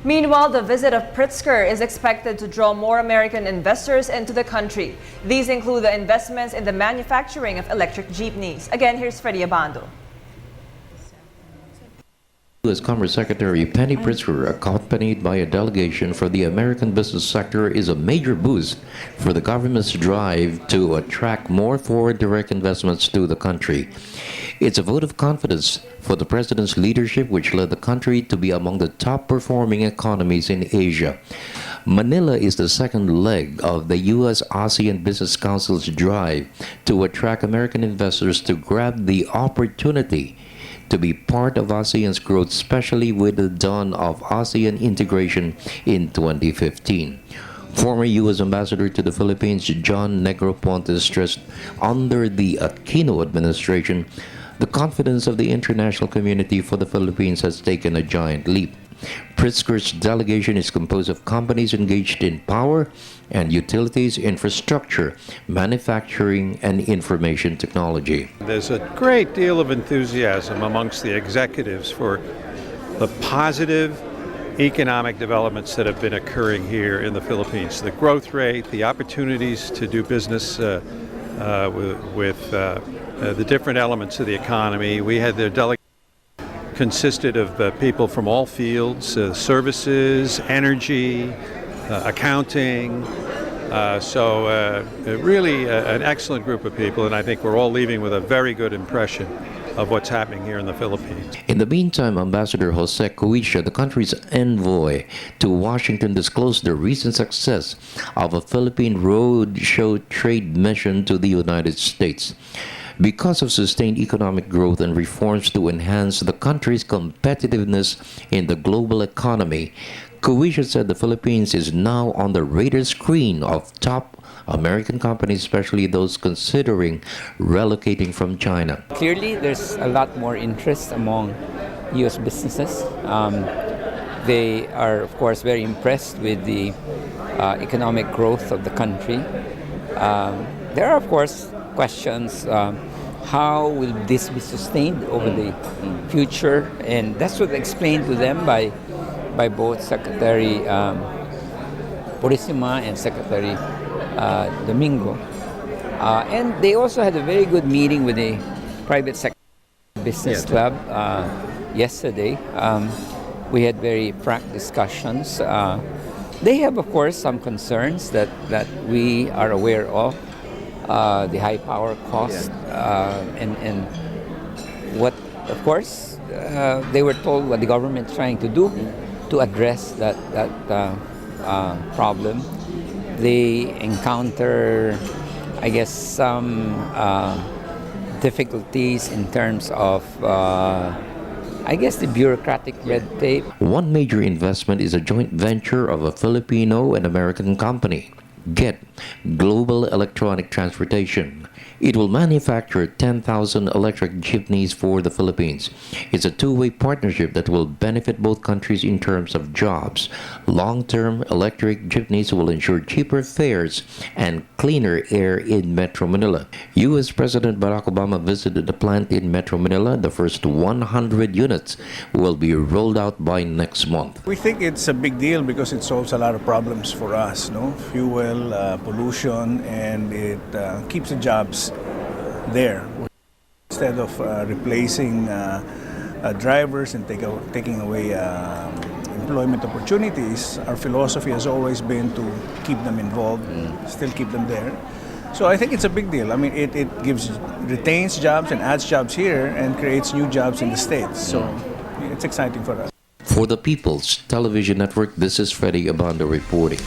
Meanwhile, the visit of Pritzker is expected to draw more American investors into the country. These include the investments in the manufacturing of electric jeepneys. Again, here's Freddie Abando. U.S. Commerce Secretary Penny Pritzker, accompanied by a delegation from the American business sector, is a major boost for the government's drive to attract more foreign direct investments to the country. It's a vote of confidence for the president's leadership, which led the country to be among the top-performing economies in Asia. Manila is the second leg of the U.S.-ASEAN Business Council's drive to attract American investors to grab the opportunity to be part of ASEAN's growth, especially with the dawn of ASEAN integration in 2015. Former U.S. Ambassador to the Philippines, John Negroponte, stressed under the Aquino administration, the confidence of the international community for the Philippines has taken a giant leap. Pritzker's delegation is composed of companies engaged in power and utilities, infrastructure, manufacturing, and information technology. There's a great deal of enthusiasm amongst the executives for the positive economic developments that have been occurring here in the Philippines. The growth rate, the opportunities to do business with the different elements of the economy. We had their delegation consisted of people from all fields, services, energy, accounting. Really an excellent group of people, and I think we're all leaving with a very good impression of what's happening here in the Philippines. In the meantime, Ambassador Jose Cuisha, the country's envoy to Washington, disclosed the recent success of a Philippine roadshow trade mission to the United States. Because of sustained economic growth and reforms to enhance the country's competitiveness in the global economy, Cuisha said the Philippines is now on the radar screen of top American companies, especially those considering relocating from China. Clearly, there's a lot more interest among U.S. businesses. They are, of course, very impressed with the economic growth of the country. There are, of course, questions. How will this be sustained over the future? And that's what explained to them by both Secretary Purisima and Secretary Domingo. And they also had a very good meeting with the private sector business club yesterday. We had very frank discussions. They have, of course, some concerns that we are aware of. The high power cost and what, of course, they were told what the government is trying to do to address that problem. They encounter, I guess, some difficulties in terms of I guess the bureaucratic red tape. One major investment is a joint venture of a Filipino and American company, GET, Global Electronic Transportation. It will manufacture 10,000 electric jeepneys for the Philippines. It's a two-way partnership that will benefit both countries in terms of jobs. Long-term electric jeepneys will ensure cheaper fares and cleaner air in Metro Manila. U.S. President Barack Obama visited the plant in Metro Manila. The first 100 units will be rolled out by next month. We think it's a big deal because it solves a lot of problems for us, fuel, pollution, and it keeps the jobs there. Instead of replacing drivers and taking away employment opportunities, our philosophy has always been to keep them involved, still keep them there. So I think it's a big deal. I mean, it retains jobs and adds jobs here and creates new jobs in the States. So it's exciting for us. For the People's Television Network, this is Freddie Abando reporting.